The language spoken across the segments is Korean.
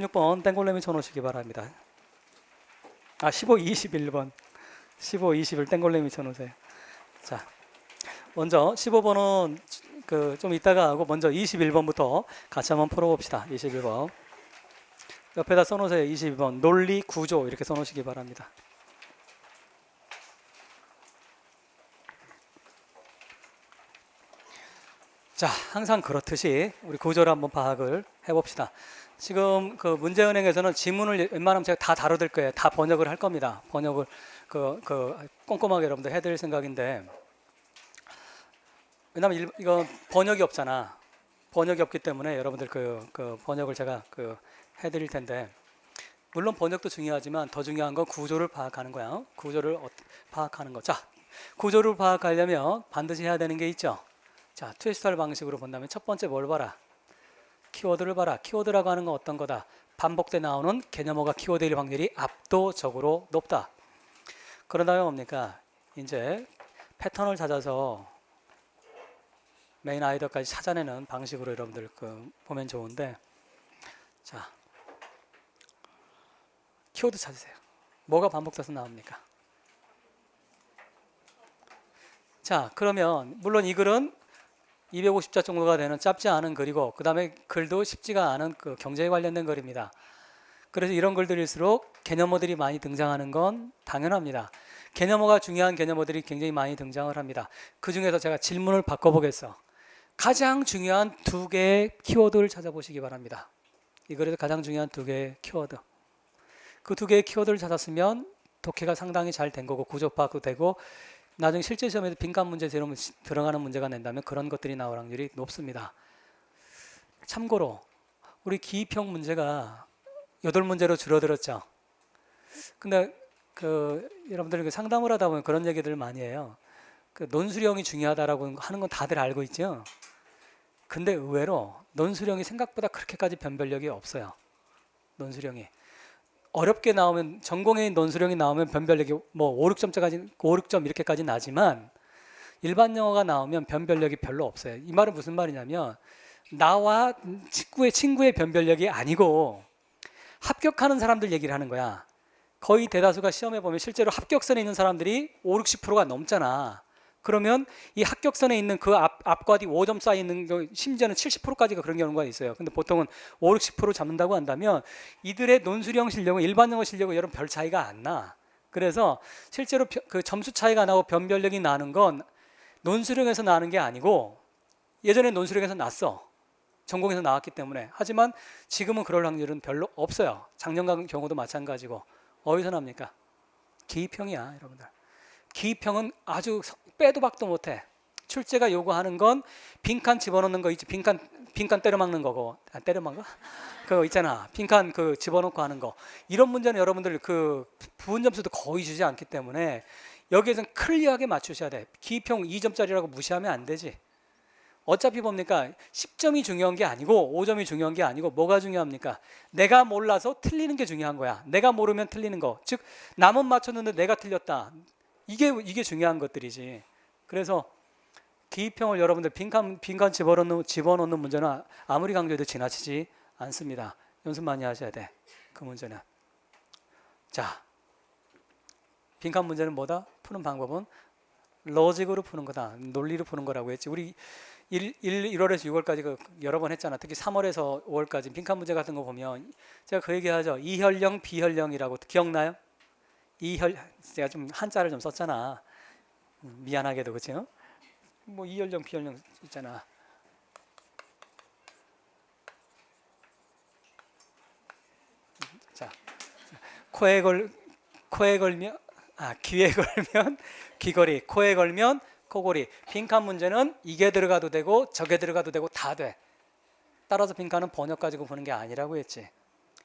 16번 땡골렘이 쳐놓으시기 바랍니다. 15, 21번 15, 21 땡골렘이 쳐놓으세요. 자, 먼저 15번은 좀 이따가 하고 먼저 21번부터 같이 한번 풀어봅시다. 21번 옆에다 써놓으세요. 22번 논리 구조 이렇게 써놓으시기 바랍니다. 자, 항상 그렇듯이 우리 구조를 한번 파악을 해봅시다. 지금 그 문제은행에서는 지문을 웬만하면 제가 다 다뤄드릴 거예요. 다 번역을 할 겁니다. 번역을 꼼꼼하게 여러분들 해드릴 생각인데, 왜냐면 이거 번역이 없잖아. 번역이 없기 때문에 여러분들 그 번역을 제가 해드릴 텐데, 물론 번역도 중요하지만 더 중요한 건 구조를 파악하는 거야. 구조를 파악하는 거. 자, 구조를 파악하려면 반드시 해야 되는 게 있죠. 자, 트위스터 방식으로 본다면 첫 번째 뭘 봐라? 키워드를 봐라. 키워드라고 하는 건 어떤 거다? 반복돼 나오는 개념어가 키워드일 확률이 압도적으로 높다. 그런 다음에 뭡니까? 이제 패턴을 찾아서 메인 아이디어까지 찾아내는 방식으로 여러분들 보면 좋은데, 자, 키워드 찾으세요. 뭐가 반복돼서 나옵니까? 자, 그러면 물론 이 글은 250자 정도가 되는 짧지 않은 글이고, 그 다음에 글도 쉽지가 않은 경제에 관련된 글입니다. 그래서 이런 글들일수록 개념어들이 많이 등장하는 건 당연합니다. 개념어가 중요한 개념어들이 굉장히 많이 등장을 합니다. 그 중에서 제가 질문을 바꿔보겠어. 가장 중요한 두 개의 키워드를 찾아보시기 바랍니다. 이 글에서 가장 중요한 두 개의 키워드. 그 두 개의 키워드를 찾았으면 독해가 상당히 잘 된 거고, 구조 파악도 되고, 나중에 실제 시험에도 빈칸 문제 들어가는 문제가 낸다면 그런 것들이 나올 확률이 높습니다. 참고로 우리 기입형 문제가 8문제로 줄어들었죠. 근데 여러분들 상담을 하다 보면 그런 얘기들을 많이 해요. 논술형이 중요하다라고 하는 건 다들 알고 있죠. 근데 의외로 논술형이 생각보다 그렇게까지 변별력이 없어요. 논술형이 어렵게 나오면, 전공의 논술형이 나오면 변별력이 뭐 5, 6점 이렇게까지 나지만 일반 영어가 나오면 변별력이 별로 없어요. 이 말은 무슨 말이냐면, 나와 친구의 변별력이 아니고 합격하는 사람들 얘기를 하는 거야. 거의 대다수가 시험에 보면 실제로 합격선에 있는 사람들이 5, 60%가 넘잖아. 그러면 이 합격선에 있는 그 앞과 뒤 5점 쌓여 있는 거, 심지어는 70%까지가 그런 경우가 있어요. 근데 보통은 5, 60% 잡는다고 한다면 이들의 논술형 실력은 일반 영어 실력은 여러분 별 차이가 안 나. 그래서 실제로 그 점수 차이가 나고 변별력이 나는 건 논술형에서 나는 게 아니고, 예전에 논술형에서 났어. 전공에서 나왔기 때문에. 하지만 지금은 그럴 확률은 별로 없어요. 작년 같은 경우도 마찬가지고. 어디서 납니까? 기입형이야, 여러분들. 기입형은 아주 빼도 박도 못해. 출제가 요구하는 건 빈칸 집어넣는 거 있지. 빈칸 때려막는 거고. 때려막는 거? 그거 있잖아. 빈칸 집어넣고 하는 거. 이런 문제는 여러분들 부분 점수도 거의 주지 않기 때문에 여기에서는 클리어하게 맞추셔야 돼. 기입형 2점짜리라고 무시하면 안 되지. 어차피 뭡니까? 10점이 중요한 게 아니고 5점이 중요한 게 아니고 뭐가 중요합니까? 내가 몰라서 틀리는 게 중요한 거야. 내가 모르면 틀리는 거. 즉 남은 맞췄는데 내가 틀렸다. 이게 중요한 것들이지. 그래서 기입형을 여러분들 빈칸 집어넣는 문제는 아무리 강조해도 지나치지 않습니다. 연습 많이 하셔야 돼. 그 문제는. 자, 빈칸 문제는 뭐다? 푸는 방법은 로직으로 푸는 거다. 논리로 푸는 거라고 했지. 우리 1월에서 6월까지 여러 번 했잖아. 특히 3월에서 5월까지 빈칸 문제 같은 거 보면 제가 그 얘기하죠. 이혈령, 비혈령이라고. 기억나요? 제가 좀 한자를 좀 썼잖아. 미안하게도. 그렇죠? 뭐 이혈령, 비혈령 있잖아. 자, 귀에 걸면 귀걸이, 코에 걸면 코골이. 빈칸 문제는 이게 들어가도 되고 저게 들어가도 되고 다 돼. 따라서 빈칸은 번역 가지고 보는 게 아니라고 했지.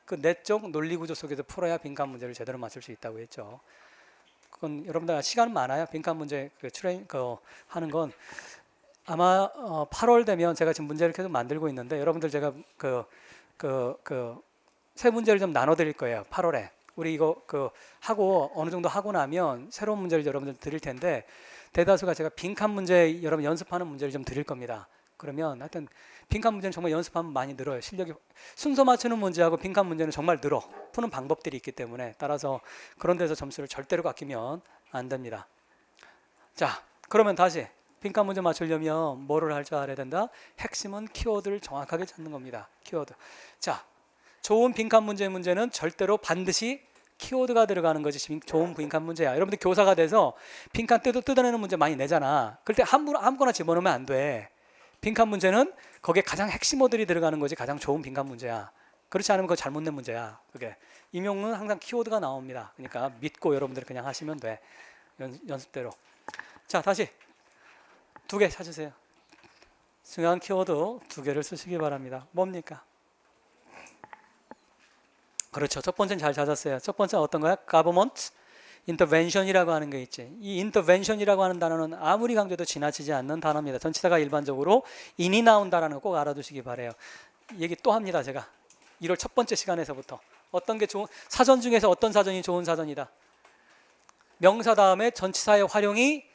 그 내적 논리 구조 속에서 풀어야 빈칸 문제를 제대로 맞출 수 있다고 했죠. 그건 여러분들 시간 많아요. 빈칸 문제 하는 건 아마 8월 되면 제가 지금 문제를 계속 만들고 있는데, 여러분들 제가 세 문제를 좀 나눠 드릴 거예요. 8월에. 우리 이거 하고 어느 정도 하고 나면 새로운 문제를 여러분들 드릴 텐데, 대다수가 제가 빈칸 문제 여러분 연습하는 문제를 좀 드릴 겁니다. 그러면 하여튼 빈칸 문제는 정말 연습하면 많이 늘어요. 실력이 순서 맞추는 문제하고 빈칸 문제는 정말 늘어. 푸는 방법들이 있기 때문에 따라서 그런 데서 점수를 절대로 아끼면 안 됩니다. 자, 그러면 다시 빈칸 문제 맞추려면 뭐를 할 줄 알아야 된다? 핵심은 키워드를 정확하게 찾는 겁니다. 키워드. 자, 좋은 빈칸 문제는 절대로 반드시 키워드가 들어가는 것이 좋은 빈칸 문제야. 여러분들 교사가 돼서 빈칸 뜯어내는 문제 많이 내잖아. 그럴 때 아무거나 집어넣으면 안 돼. 빈칸 문제는 거기에 가장 핵심어들이 들어가는 것이 가장 좋은 빈칸 문제야. 그렇지 않으면 그거 잘못 낸 문제야. 그게 임용은 항상 키워드가 나옵니다. 그러니까 믿고 여러분들이 그냥 하시면 돼. 연습대로. 자, 다시 2개 찾으세요. 중요한 키워드 2개를 쓰시기 바랍니다. 뭡니까? 그렇죠. 첫 번째는 잘 찾았어요. 첫 번째는 어떤 거야? Government Intervention이라고 하는 게 있지. 이 Intervention이라고 하는 단어는 아무리 강조해도 지나치지 않는 단어입니다. 전치사가 일반적으로 in이 나온다라는 거 꼭 알아두시기 바래요. 얘기 또 합니다. 제가 1월 첫 번째 시간에서부터 어떤 게 좋은 사전 중에서 어떤 사전이 좋은 사전이다. 명사 다음에 전치사의 활용이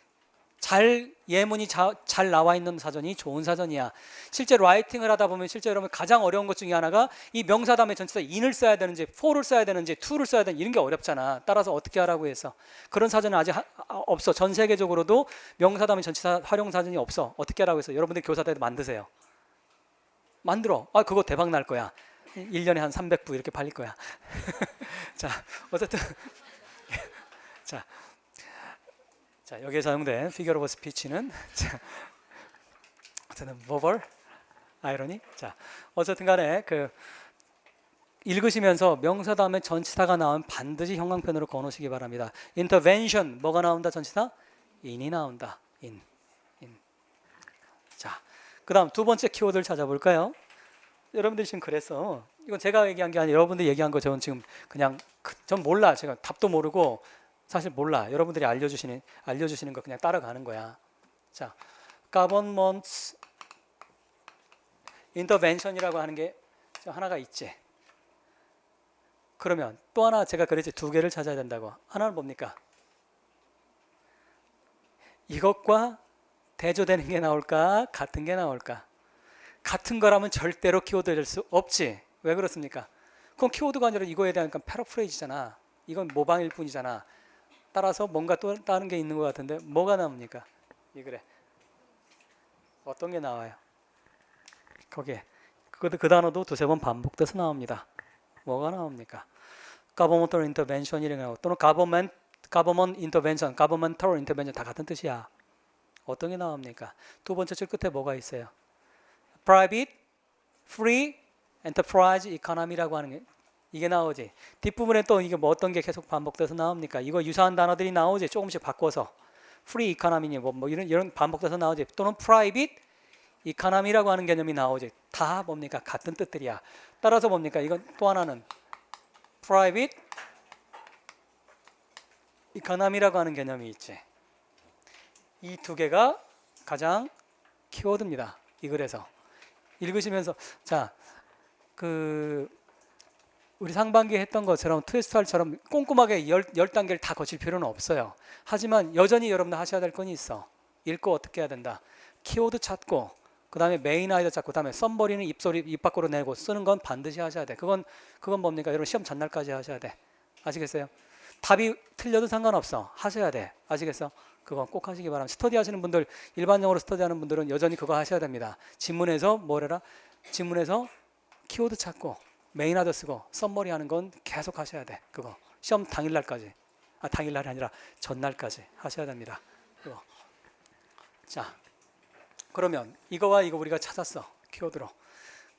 예문이 잘 나와 있는 사전이 좋은 사전이야. 실제 라이팅을 하다 보면 실제 여러분 가장 어려운 것 중에 하나가 이 명사 다음에 전치사 in을 써야 되는지 for를 써야 되는지 to를 써야 되는지 이런 게 어렵잖아. 따라서 어떻게 하라고 해서 그런 사전은 아직 없어. 전 세계적으로도 명사 다음에 전치사 활용 사전이 없어. 어떻게 하라고 해서 여러분들 교사 때도 만드세요. 만들어. 그거 대박 날 거야. 1년에 한 300부 이렇게 팔릴 거야. 자, 어쨌든 자, 여기에 사용된 figure of speech는 어쨌든 verbal, irony. 자, 어쨌든 간에 읽으시면서 명사 다음에 전치사가 나오면 반드시 형광펜으로 그어놓으시기 바랍니다. intervention 뭐가 나온다? 전치사? in이 나온다. in. 자, 그 다음 2번째 키워드를 찾아볼까요? 여러분들이 지금 그랬어. 이건 제가 얘기한 게 아니라 여러분들이 얘기한 거 저는 지금 그냥 전 몰라. 제가 답도 모르고 사실 몰라. 여러분들이 알려주시는 거 그냥 따라가는 거야. 자, government intervention이라고 하는 게 하나가 있지. 그러면 또 하나 제가 그랬지 2개를 찾아야 된다고. 하나는 뭡니까? 이것과 대조되는 게 나올까? 같은 게 나올까? 같은 거라면 절대로 키워드 될 수 없지. 왜 그렇습니까? 그건 키워드가 아니라 이거에 대한 패러프레이즈잖아. 이건 모방일 뿐이잖아. 따라서 뭔가 또 다른 게 있는 것 같은데 뭐가 나옵니까? 그래. 어떤 게 나와요? 거기에 그 단어도 2-3번 반복돼서 나옵니다. 뭐가 나옵니까? Governmental Intervention이라고 하고 또는 Government Intervention, Governmental Intervention 다 같은 뜻이야. 어떤 게 나옵니까? 2번째 줄 끝에 뭐가 있어요? Private, Free, Enterprise Economy라고 하는 게 이게 나오지. 뒷부분에 또 이게 뭐 어떤 게 계속 반복돼서 나옵니까? 이거 유사한 단어들이 나오지. 조금씩 바꿔서 free economy니 뭐 이런 반복돼서 나오지. 또는 private economy라고 하는 개념이 나오지. 다 뭡니까? 같은 뜻들이야. 따라서 뭡니까? 이건 또 하나는 private economy라고 하는 개념이 있지. 이 2개가 가장 키워드입니다. 이 글에서 읽으시면서 자, 우리 상반기에 했던 것처럼 트위스트할처럼 꼼꼼하게 10단계를 다 거칠 필요는 없어요. 하지만 여전히 여러분들 하셔야 될 건 있어. 읽고 어떻게 해야 된다. 키워드 찾고 그 다음에 메인 아이디어 찾고 그 다음에 썸머리는 입 밖으로 내고 쓰는 건 반드시 하셔야 돼. 그건 뭡니까? 여러분 시험 전날까지 하셔야 돼. 아시겠어요? 답이 틀려도 상관없어. 하셔야 돼. 아시겠어? 그건 꼭 하시기 바랍니다. 스터디 하시는 분들, 일반적으로 스터디하는 분들은 여전히 그거 하셔야 됩니다. 지문에서 지문에서 키워드 찾고 메인 아이디어 쓰고 썸머리 하는 건 계속 하셔야 돼. 그거 시험 당일날까지. 당일날이 아니라 전날까지 하셔야 됩니다. 그거. 자, 그러면 이거와 이거 우리가 찾았어. 키워드로.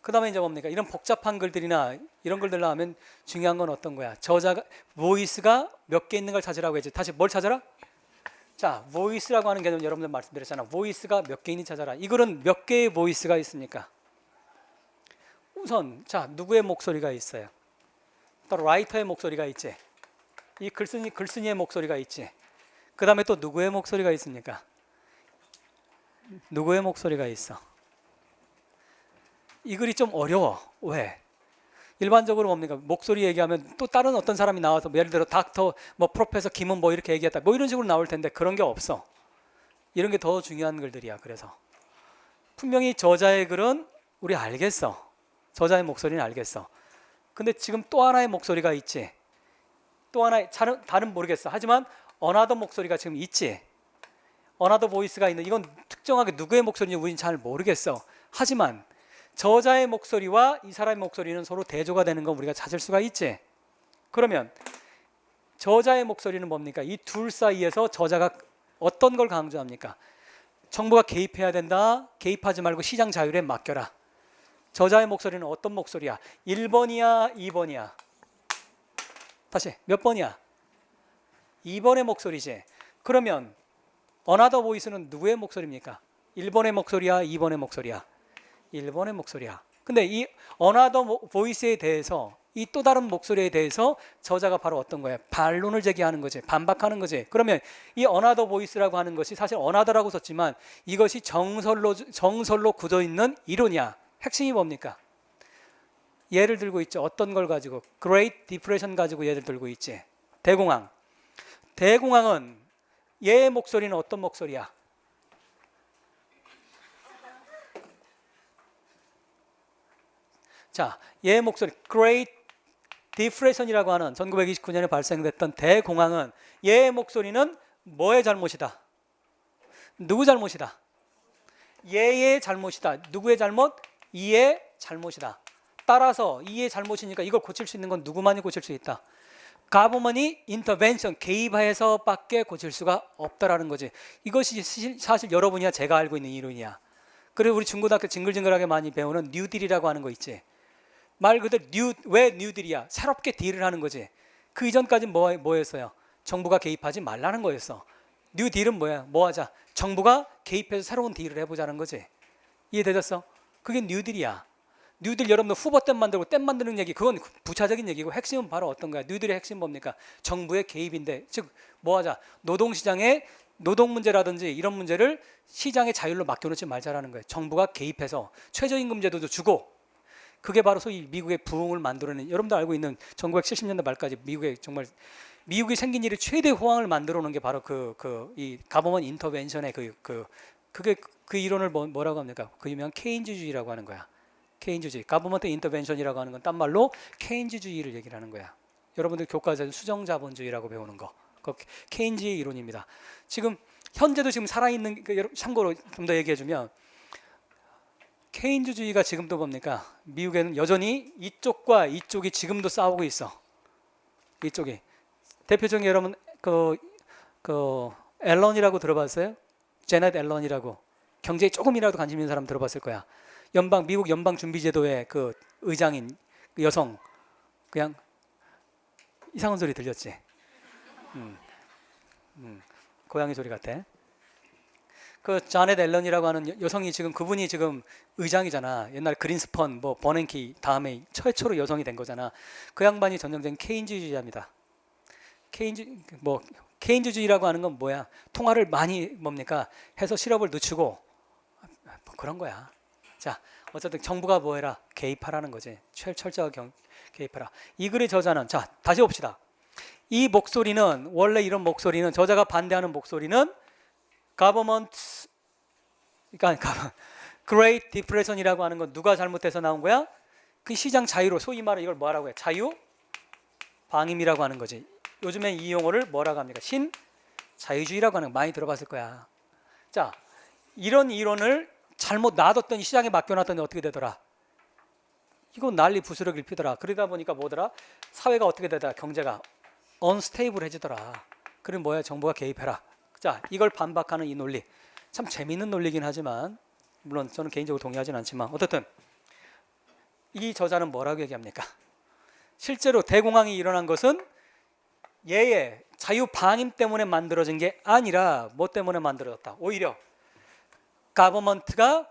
그 다음에 이제 뭡니까? 이런 복잡한 글들이나 이런 글들 나오면 중요한 건 어떤 거야? 저자가 보이스가 몇 개 있는 걸 찾으라고 했지. 다시 뭘 찾아라? 자, 보이스라고 하는 개념 여러분들 말씀드렸잖아. 보이스가 몇 개 있는지 찾아라. 이 글은 몇 개의 보이스가 있습니까? 우선 자, 누구의 목소리가 있어요? 또 라이터의 목소리가 있지. 이 글쓴이의 목소리가 있지. 그 다음에 또 누구의 목소리가 있습니까? 누구의 목소리가 있어? 이 글이 좀 어려워. 왜? 일반적으로 뭡니까? 목소리 얘기하면 또 다른 어떤 사람이 나와서 예를 들어 닥터, 프로페서 김은 뭐 이렇게 얘기했다. 뭐 이런 식으로 나올 텐데 그런 게 없어. 이런 게 더 중요한 글들이야. 그래서 분명히 저자의 글은 우리 알겠어. 저자의 목소리는 알겠어. 근데 지금 또 하나의 목소리가 있지. 또 하나의 다른 모르겠어. 하지만 어나더 목소리가 지금 있지. 어나더 보이스가 있는, 이건 특정하게 누구의 목소리인지 우리는 잘 모르겠어. 하지만 저자의 목소리와 이 사람의 목소리는 서로 대조가 되는 건 우리가 찾을 수가 있지. 그러면 저자의 목소리는 뭡니까? 이 둘 사이에서 저자가 어떤 걸 강조합니까? 정부가 개입해야 된다. 개입하지 말고 시장 자율에 맡겨라. 저자의 목소리는 어떤 목소리야? 1번이야? 2번이야? 다시 몇 번이야? 2번의 목소리지. 그러면 어나더 보이스는 누구의 목소리입니까? 1번의 목소리야? 2번의 목소리야? 1번의 목소리야. 근데 이 어나더 보이스에 대해서, 이 또 다른 목소리에 대해서 저자가 바로 어떤 거야? 반론을 제기하는 거지. 반박하는 거지. 그러면 이 어나더 보이스라고 하는 것이 사실 어나더라고 썼지만 이것이 정설로 굳어 있는 이론이야. 핵심이 뭡니까? 예를 들고 있죠. 어떤 걸 가지고? Great Depression 가지고 예를 들고 있지. 대공황. 대공황은 얘의 목소리는 어떤 목소리야? 자, 얘의 목소리 Great Depression이라고 하는 1929년에 발생됐던 대공황은 얘의 목소리는 뭐의 잘못이다? 누구 잘못이다? 얘의 잘못이다. 누구의 잘못? 이의 잘못이다. 따라서 이의 잘못이니까 이걸 고칠 수 있는 건 누구만이 고칠 수 있다? 가버먼이 인터벤션, 개입해서밖에 고칠 수가 없다라는 거지. 이것이 사실 여러분이야 제가 알고 있는 이론이야. 그리고 우리 중고등학교 징글징글하게 많이 배우는 뉴딜이라고 하는 거 있지. 말 그대로 왜 뉴딜이야? 새롭게 딜을 하는 거지. 그 이전까지는 뭐였어요? 정부가 개입하지 말라는 거였어. 뉴딜은 뭐야? 뭐 하자? 정부가 개입해서 새로운 딜을 해보자는 거지. 이해되셨어? 그게 뉴딜이야. 뉴딜 여러분들 후보 댐 만들고 댐 만드는 얘기, 그건 부차적인 얘기고 핵심은 바로 어떤 거야? 뉴딜의 핵심 뭡니까? 정부의 개입인데, 즉 뭐 하자? 노동시장의 노동 문제라든지 이런 문제를 시장의 자율로 맡겨놓지 말자라는 거예요. 정부가 개입해서 최저임금제도도 주고, 그게 바로 소위 미국의 부흥을 만들어낸, 여러분도 알고 있는 1970년대 말까지 미국이 생긴 일이 최대 호황을 만들어 놓은 게 바로 이 가버먼 인터벤션의 그게 그 이론을 뭐라고 합니까? 그 유명한 케인즈주의라고 하는 거야. 케인즈주의, 가버먼트 인터벤션이라고 하는 건 딴 말로 케인즈주의를 얘기를 하는 거야. 여러분들 교과서에서 수정자본주의라고 배우는 거, 그 케인즈의 이론입니다. 지금 현재도 지금 살아있는, 참고로 좀 더 얘기해주면 케인즈주의가 지금도 뭡니까? 미국에는 여전히 이쪽과 이쪽이 지금도 싸우고 있어. 이쪽이 대표적인, 여러분 그 앨런이라고 들어봤어요? 제넷 앨런이라고, 경제에 조금이라도 관심 있는 사람 들어봤을 거야. 미국 연방준비제도의 그 의장인 그 여성, 그냥 이상한 소리 들렸지? 고양이 소리 같아. 그 자넷 앨런이라고 하는 여성이 지금, 그분이 지금 의장이잖아. 옛날 그린스펀, 버냉키 다음에 최초로 여성이 된 거잖아. 그 양반이 전형적인 케인즈주의자입니다. 케인즈주의라고 하는 건 뭐야? 통화를 많이 뭡니까? 해서 실업을 늦추고 뭐 그런 거야. 자, 어쨌든 정부가 뭐 해라? 개입하라는 거지. 철저하게 개입하라. 이 글의 저자는, 자, 다시 봅시다. 이 목소리는, 원래 이런 목소리는, 저자가 반대하는 목소리는 government, 그러니까 Great Depression이라고 하는 건 누가 잘못해서 나온 거야? 그 시장 자유로, 소위 말해 이걸 뭐라고 해? 자유 방임이라고 하는 거지. 요즘엔 이 용어를 뭐라고 합니까? 신자유주의라고 하는 거 많이 들어봤을 거야. 자, 이런 이론을 잘못 놔뒀더니, 시장에 맡겨놨더니 어떻게 되더라? 이거 난리 부스러기 일피더라. 그러다 보니까 뭐더라? 사회가 어떻게 되더라? 경제가 언스테이블해지더라. 그럼 뭐야? 정부가 개입해라. 자, 이걸 반박하는 이 논리, 참 재미있는 논리긴 하지만, 물론 저는 개인적으로 동의하지는 않지만, 어쨌든 이 저자는 뭐라고 얘기합니까? 실제로 대공황이 일어난 것은 얘의 자유 방임 때문에 만들어진 게 아니라 뭐 때문에 만들어졌다? 오히려 가버먼트가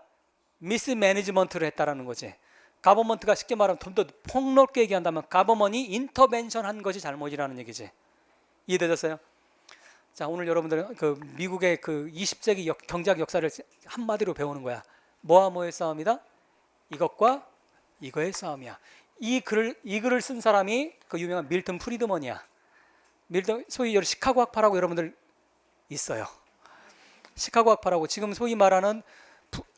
미스매니지먼트를 했다라는 거지. 가버먼트가 쉽게 말하면 좀 더 폭넓게 얘기한다면 가버먼이 인터벤션 한 것이 잘못이라는 얘기지. 이해되셨어요? 자, 오늘 여러분들은 그 미국의 그 20세기 경제학 역사를 한마디로 배우는 거야. 뭐와 뭐의 싸움이다? 이것과 이거의 싸움이야. 이 글을 쓴 사람이 그 유명한 밀턴 프리드먼이야. 소위 시카고 학파라고 여러분들 있어요. 시카고 학파라고, 지금 소위 말하는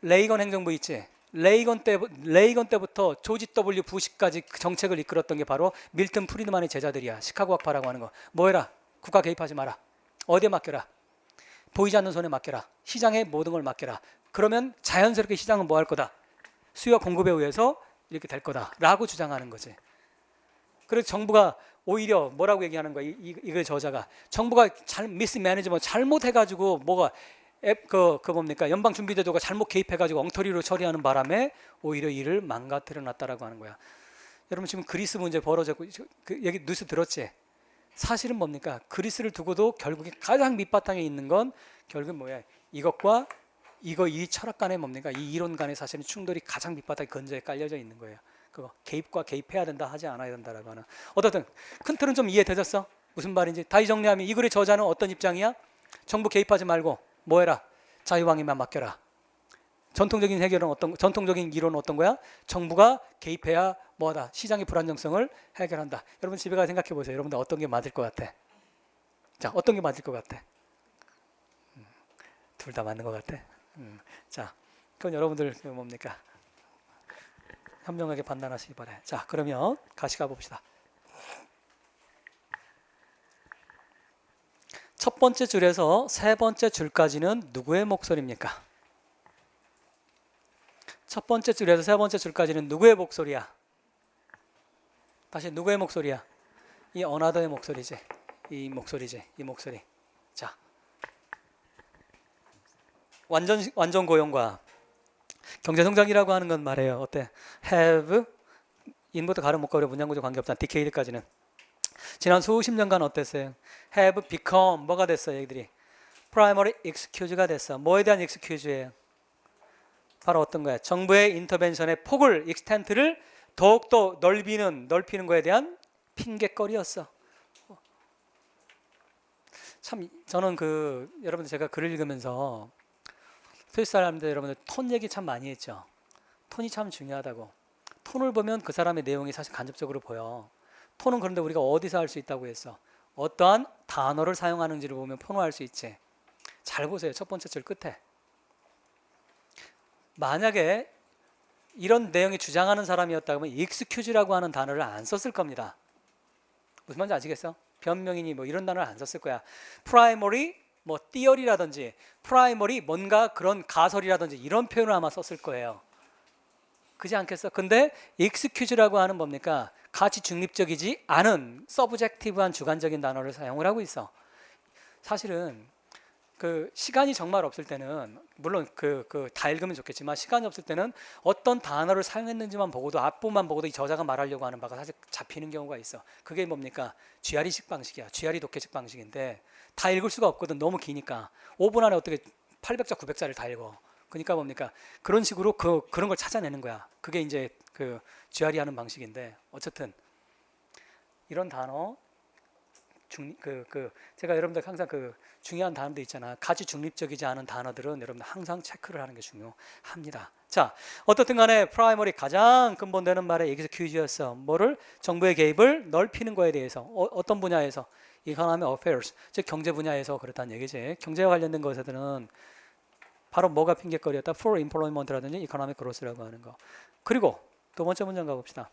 레이건 행정부 있지. 레이건 때부터 조지 W 부시까지 그 정책을 이끌었던 게 바로 밀턴 프리드만의 제자들이야. 시카고 학파라고 하는 거. 뭐 해라? 국가 개입하지 마라. 어디에 맡겨라? 보이지 않는 손에 맡겨라. 시장에 모든 걸 맡겨라. 그러면 자연스럽게 시장은 뭐 할 거다? 수요와 공급에 의해서 이렇게 될 거다라고 주장하는 거지. 그래서 정부가 오히려 뭐라고 얘기하는 거야? 이거 저자가 정부가 미스매니지먼트 잘못해가지고 뭐가 뭡니까? 연방준비제도가 잘못 개입해가지고 엉터리로 처리하는 바람에 오히려 일을 망가뜨려 놨다라고 하는 거야. 여러분 지금 그리스 문제 벌어졌고 그 얘기 뉴스 들었지? 사실은 뭡니까? 그리스를 두고도 결국에 가장 밑바탕에 있는 건 결국 뭐야? 이것과 이 철학 간의 뭡니까? 이 이론 간의 사실은 충돌이 가장 밑바닥에 근저에 깔려져 있는 거예요. 그거 개입과 개입해야 된다 하지 않아야 된다라고 하는. 어떻든 큰 틀은 좀 이해되셨어? 무슨 말인지 다시 정리하면 이 글의 저자는 어떤 입장이야? 정부 개입하지 말고 뭐 해라? 자유방위만 맡겨라. 전통적인 이론은 어떤 거야? 정부가 개입해야 뭐하다? 시장의 불안정성을 해결한다. 여러분 집에 가서 생각해 보세요. 여러분들 어떤 게 맞을 것 같아? 자, 어떤 게 맞을 것 같아? 둘 다 맞는 것 같아. 자, 그건 여러분들 뭡니까? 현명하게 판단하시기 바래. 자, 그러면 같이 가봅시다. 첫 번째 줄에서 세 번째 줄까지는 누구의 목소리입니까? 첫 번째 줄에서 세 번째 줄까지는 누구의 목소리야? 다시 누구의 목소리야? 이 어나더의 목소리지. 이 목소리. 자, 완전 고용과 경제성장이라고 하는 건 말이에요. 어때? have 인부터 가름 목걸이 문장구조 관계없잖아. decade까지는 지난 수십 년간 어땠어요? have become 뭐가 됐어요? 얘들이 primary excuse가 됐어. 뭐에 대한 excuse예요? 바로 어떤 거야? 정부의 인터벤션의 폭을 extent를 더욱더 넓히는 거에 대한 핑계거리였어. 참 저는 여러분들 제가 글을 읽으면서 스위스 사람들 여러분들 톤 얘기 참 많이 했죠. 톤이 참 중요하다고. 톤을 보면 그 사람의 내용이 사실 간접적으로 보여. 톤은 그런데 우리가 어디서 할 수 있다고 했어? 어떠한 단어를 사용하는지를 보면 포노할 수 있지. 잘 보세요. 첫 번째 줄 끝에. 만약에 이런 내용이 주장하는 사람이었다면 excuse라고 하는 단어를 안 썼을 겁니다. 무슨 말인지 아시겠어? 변명이니 뭐 이런 단어를 안 썼을 거야. primary 뭐 theory라든지 primary 뭔가 그런 가설이라든지 이런 표현을 아마 썼을 거예요. 그지 않겠어? 근데 excuse라고 하는 뭡니까? 가치 중립적이지 않은 subjective한 주관적인 단어를 사용을 하고 있어. 사실은 시간이 정말 없을 때는 물론 다 읽으면 좋겠지만 시간이 없을 때는 어떤 단어를 사용했는지만 보고도 앞부분만 보고도 이 저자가 말하려고 하는 바가 사실 잡히는 경우가 있어. 그게 뭡니까? GRE식 방식이야. GRE 독해식 방식인데 다 읽을 수가 없거든. 너무 기니까 5분 안에 어떻게 800자 900자를 다 읽어. 그러니까 뭡니까? 그런 식으로 그런 걸 찾아내는 거야. 그게 이제 GRE 하는 방식인데 어쨌든 이런 단어 제가 여러분들 항상 중요한 단어들 있잖아. 가치 중립적이지 않은 단어들은 여러분들 항상 체크를 하는 게 중요합니다. 자, 어떻든 간에 프라이머리 가장 근본되는 말의 excuse였어. 뭐를? 정부의 개입을 넓히는 거에 대해서. 어떤 분야에서? economic affairs, 즉 경제 분야에서 그렇다는 얘기지. 경제와 관련된 것에서는 바로 뭐가 핑계거리였다? for employment라든지 economic growth라고 하는 거. 그리고 두 번째 문장 가봅시다.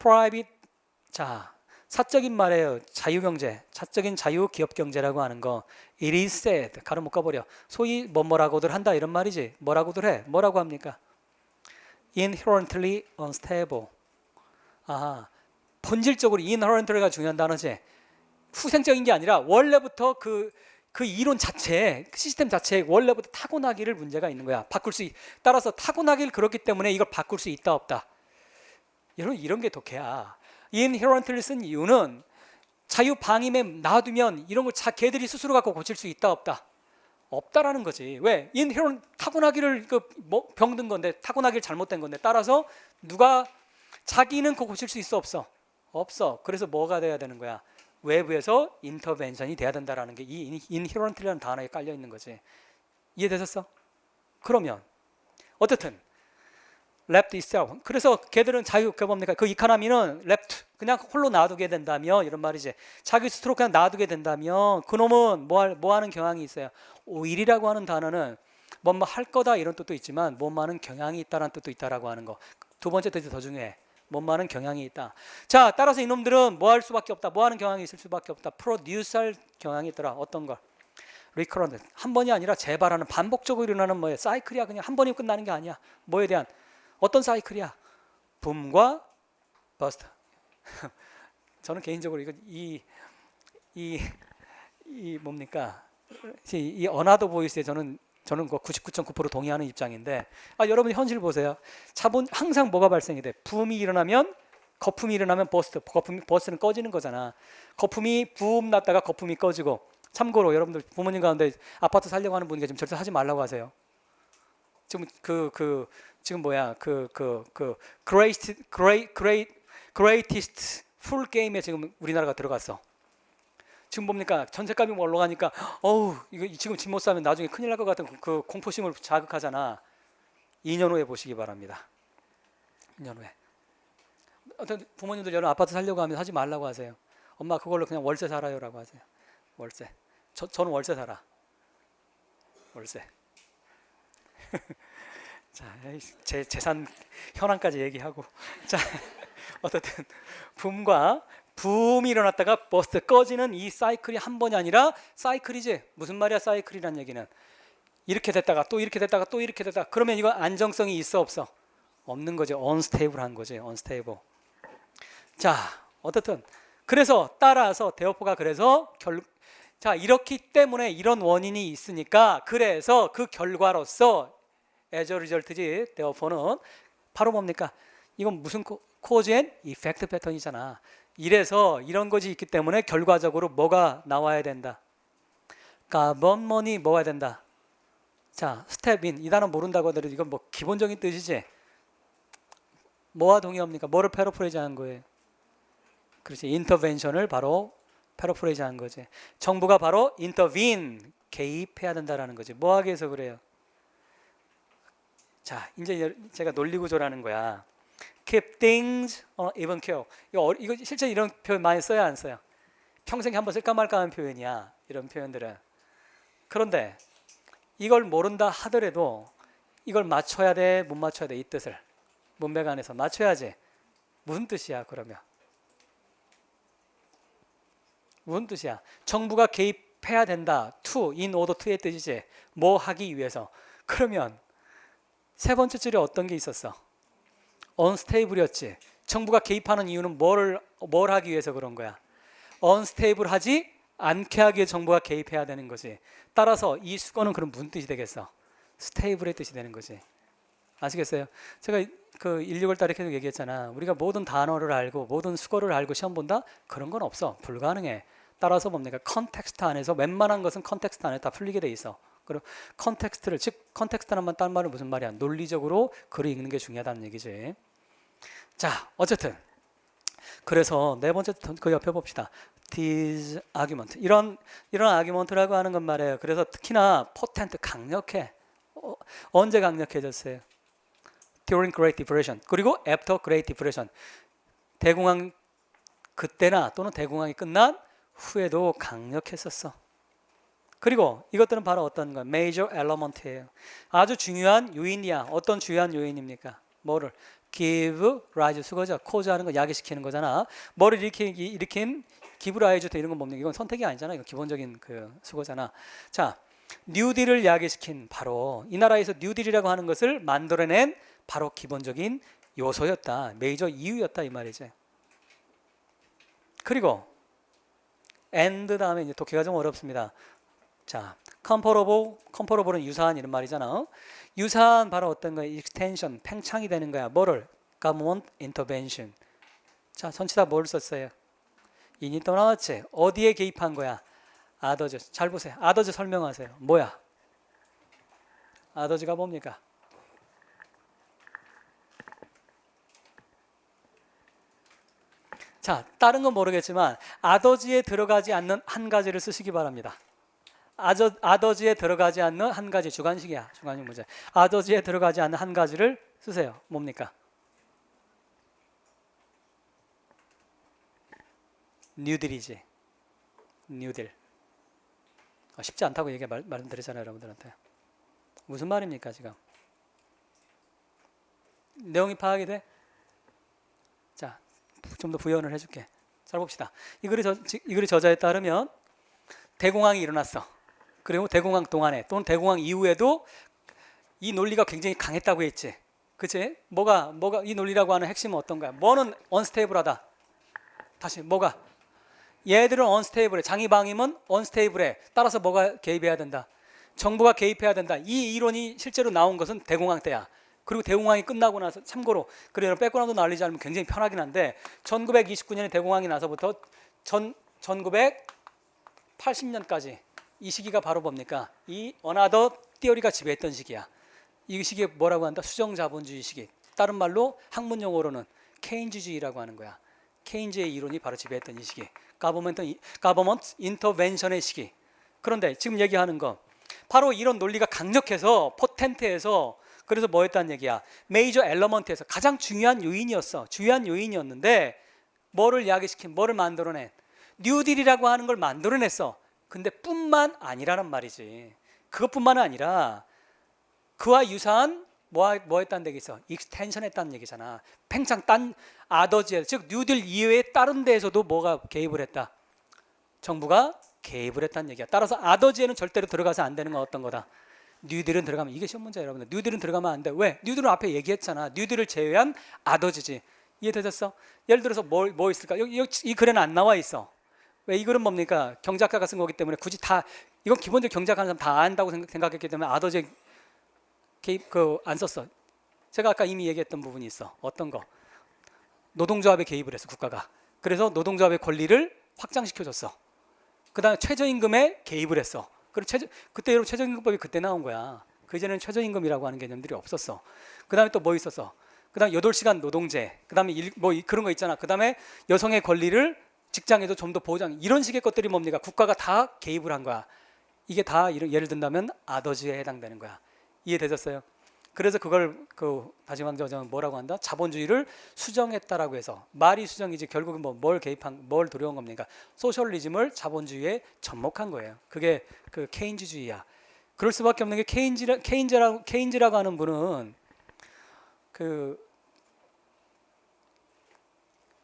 private, 자, 사적인 말이에요. 자유경제, 사적인 자유기업경제라고 하는 거. It is said, 가로 묶어버려. 소위 뭐라고들 한다 이런 말이지. 뭐라고들 해. 뭐라고 합니까? Inherently unstable. 아하, 본질적으로 inherently가 중요한 단어지. 후생적인 게 아니라 원래부터 그 이론 자체에, 시스템 자체에 원래부터 타고나기를 문제가 있는 거야. 따라서 타고나기를 그렇기 때문에 이걸 바꿀 수 있다 없다. 여러분 이런 게 독해야. inherently 쓴 이유는 자유 방임에 놔두면 이런 걸 걔들이 스스로 갖고 고칠 수 있다 없다? 없다라는 거지. 왜? inherent 타고나기를 병든 건데, 타고나기를 잘못된 건데, 따라서 누가 자기는 그거 고칠 수 있어 없어? 없어. 그래서 뭐가 돼야 되는 거야? 외부에서 인터벤션이 돼야 된다라는 게 이 inherently라는 단어에 깔려 있는 거지. 이해되셨어? 그러면 어쨌든 left itself. 그래서 걔들은 뭡니까? 이카노미는 left 그냥 홀로 놔두게 된다면 이런 말이지. 자기 스스로 그냥 놔두게 된다면 그놈은 뭐 하는 경향이 있어요. 오일이라고 하는 단어는 뭐뭐 할 거다 이런 뜻도 있지만 뭐뭐하는 경향이 있다라는 뜻도 있다라고 하는 거. 두 번째 뜻이 더 중요해. 뭐뭐하는 경향이 있다. 자, 따라서 이놈들은 뭐 할 수밖에 없다. 뭐 하는 경향이 있을 수밖에 없다. 프로듀스할 경향이 있더라. 어떤 걸? 리커런트. 한 번이 아니라 재발하는 반복적으로 일어나는 뭐예요? 사이클이야. 그냥 한 번이면 끝나는 게 아니야. 뭐에 대한 어떤 사이클이야? 붐과 버스트. 저는 개인적으로 이 뭡니까? 이 어나더 보이스에 저는 그 99.9% 동의하는 입장인데, 여러분 현실 보세요. 항상 뭐가 발생이 돼? 붐이 일어나면 거품이 일어나면 버스트는 꺼지는 거잖아. 거품이 붐 났다가 거품이 꺼지고. 참고로 여러분들 부모님 가운데 아파트 살려고 하는 분이 계시면 절대 하지 말라고 하세요. 지금 지금 뭐야 greatest 풀 게임에 지금 우리나라가 들어갔어. 지금 뭡니까? 전세값이 올라가니까 이거 지금 집 못 사면 나중에 큰일 날 것 같은 그 공포심을 자극하잖아. 2년 후에 보시기 바랍니다. 2년 후에. 어떤 부모님들 여러분 아파트 살려고 하면 하지 말라고 하세요. 엄마 그걸로 그냥 월세 살아요라고 하세요. 월세. 저는 월세 살아. 월세. 자, 제 재산 현황까지 얘기하고. 자, 어쨌든 붐이 일어났다가 버스트 꺼지는 이 사이클이 한 번이 아니라 사이클이지. 무슨 말이야 사이클이란 얘기는? 이렇게 됐다가 또 이렇게 됐다가 또 이렇게 됐다가 그러면 이거 안정성이 있어 없어? 없는 거지. 언스테이블한 거지. 언스테이블. 자, 어쨌든 그래서 따라서 데어포가 그래서 자, 이렇기 때문에 이런 원인이 있으니까 그래서 그 결과로서 as a result지 데어포는 바로 뭡니까? 이건 무슨 코즈 앤 이펙트 패턴이잖아. 이래서 이런 것이 있기 때문에 결과적으로 뭐가 나와야 된다? 가번머니 뭐가 된다? 자, 스텝인 이 단어 모른다고 하더라도 이건 뭐 기본적인 뜻이지. 뭐와 동의합니까? 뭐를 패러프레이즈한 거예요? 그렇지. 인터벤션을 바로 패러프레이즈한 거지. 정부가 바로 인터빈 개입해야 된다라는 거지. 뭐 하기 위해서 그래요? 자, 이제 제가 논리 구조라는 거야. Keep things even keel. 이거 실제 이런 표현 많이 써야 안 써요? 평생에 한번 쓸까 말까 하는 표현이야. 이런 표현들은. 그런데 이걸 모른다 하더라도 이걸 맞춰야 돼, 못 맞춰야 돼? 이 뜻을. 문맥 안에서 맞춰야지. 무슨 뜻이야 그러면? 무슨 뜻이야? 정부가 개입해야 된다. to, in order to의 뜻이지. 뭐 하기 위해서. 그러면 세 번째 줄에 어떤 게 있었어? unstable이었지. 정부가 개입하는 이유는 뭘 하기 위해서 그런 거야? unstable하지 않게 하기 위해 정부가 개입해야 되는 거지. 따라서 이 수거는 그럼 무슨 뜻이 되겠어? stable의 뜻이 되는 거지. 아시겠어요? 제가 그 1, 6월 달에 계속 얘기했잖아. 우리가 모든 단어를 알고 모든 수거를 알고 시험 본다? 그런 건 없어. 불가능해. 따라서 뭡니까? 컨텍스트 안에서 웬만한 것은 컨텍스트 안에 다 풀리게 돼 있어. 그리고 컨텍스트를, 즉 컨텍스트란 딴 말은 무슨 말이야? 논리적으로 글을 읽는 게 중요하다는 얘기지. 자, 어쨌든 그래서 네 번째 그 옆에 봅시다. This argument. 이런 argument라고 하는 건 말이에요. 그래서 특히나 potent 강력해. 언제 강력해졌어요? During Great Depression. 그리고 After Great Depression. 대공황 그때나 또는 대공황이 끝난 후에도 강력했었어. 그리고 이것들은 바로 어떤 거? Major element예요. 아주 중요한 요인이야. 어떤 중요한 요인입니까? 뭐를? Give rise 수거죠. cause 하는 거 야기시키는 거잖아. 뭐를 일으킨 give rise to 이런 건 뭡니까? 이건 선택이 아니잖아. 이건 기본적인 그 수거잖아. 자, 뉴딜을 야기시킨 바로 이 나라에서 뉴딜이라고 하는 것을 만들어낸 바로 기본적인 요소였다. 메이저 이유였다 이 말이지. 그리고 and 다음에 이제 독해가 좀 어렵습니다. 자, comparable은 유사한 이런 말이잖아. 유사한 바로 어떤 거야? extension, 팽창이 되는 거야. 뭐를? government intervention. 자, 전치사 뭘 썼어요? 인이 또 나왔지. 어디에 개입한 거야? others. 잘 보세요. others 설명하세요. 뭐야? others가 뭡니까? 자, 다른 건 모르겠지만 others에 들어가지 않는 한 가지를 쓰시기 바랍니다. others에 들어가지 않는 한 가지 주관식이야. 주관식 문제. others에 들어가지 않는 한 가지를 쓰세요. 뭡니까? 뉴딜이지. 뉴딜. 쉽지 않다고 말씀드렸잖아요, 여러분들한테. 무슨 말입니까 지금? 내용이 파악이 돼? 자, 좀 더 부연을 해줄게. 잘 봅시다. 이 글의 저자에 따르면 대공황이 일어났어. 그리고 대공황 동안에 또는 대공황 이후에도 이 논리가 굉장히 강했다고 했지. 그치? 뭐가 이 논리라고 하는 핵심은 어떤 거야? 뭐는 언스테이블하다. 다시 뭐가? 얘들은 언스테이블해. 장이방임은 언스테이블해. 따라서 뭐가 개입해야 된다? 정부가 개입해야 된다. 이 이론이 실제로 나온 것은 대공황 때야. 그리고 대공황이 끝나고 나서 참고로 그래 백그라운드 알리지 않으면 굉장히 편하긴 한데 1929년에 대공황이 나서부터 1980년까지 이 시기가 바로 뭡니까? 이 어나더 띠어리가 지배했던 시기야. 이 시기에 뭐라고 한다? 수정자본주의 시기. 다른 말로 학문 용어로는 케인즈주의라고 하는 거야. 케인즈의 이론이 바로 지배했던 이 시기. 가버먼트 인터벤션의 시기. 그런데 지금 얘기하는 거 바로 이런 논리가 강력해서 포텐트해서 그래서 뭐 했다는 얘기야. 메이저 엘러먼트에서 가장 중요한 요인이었어. 중요한 요인이었는데 뭐를 야기시킨, 뭐를 만들어낸 뉴딜이라고 하는 걸 만들어냈어. 근데 뿐만 아니라는 말이지. 그것뿐만 아니라 그와 유사한 뭐 했다는 얘기 있어. 익스텐션 했다는 얘기잖아. 팽창 딴 아더지에 즉 뉴딜 이외에 다른 데에서도 뭐가 개입을 했다. 정부가 개입을 했다는 얘기야. 따라서 아더지에는 절대로 들어가서 안 되는 건 어떤 거다. 뉴딜은 들어가면 이게 시험 문제야 여러분들. 뉴딜은 들어가면 안 돼. 왜? 뉴딜은 앞에 얘기했잖아. 뉴딜을 제외한 아더지지. 이해되셨어? 예를 들어서 뭐 있을까? 여기 이 글에는 안 나와 있어. 왜? 이 글은 뭡니까? 경제학가가 쓴 거기 때문에 굳이 다 이건 기본적으로 경제학하는 사람 다 안다고 생각했기 때문에 아더지 개입 안 썼어. 제가 아까 이미 얘기했던 부분이 있어. 어떤 거? 노동조합에 개입을 했어 국가가. 그래서 노동조합의 권리를 확장시켜줬어. 그다음에 최저임금에 개입을 했어. 그때 여러분 최저임금법이 그때 나온 거야. 그 이전에는 최저임금이라고 하는 개념들이 없었어. 그다음에 또 뭐 있었어? 그다음에 8시간 노동제. 그다음에 그런 거 있잖아. 그다음에 여성의 권리를 직장에도 좀 더 보장. 이런 식의 것들이 뭡니까? 국가가 다 개입을 한 거야. 이게 다 예를 든다면 아더지에 해당되는 거야. 이해되셨어요? 그래서 그걸 다시 말하면 뭐라고 한다? 자본주의를 수정했다라고 해서 말이 수정이지 결국은 뭘 들여온 겁니까? 소셜리즘을 자본주의에 접목한 거예요. 그게 그 케인즈주의야. 그럴 수밖에 없는 게 케인즈라고 하는 분은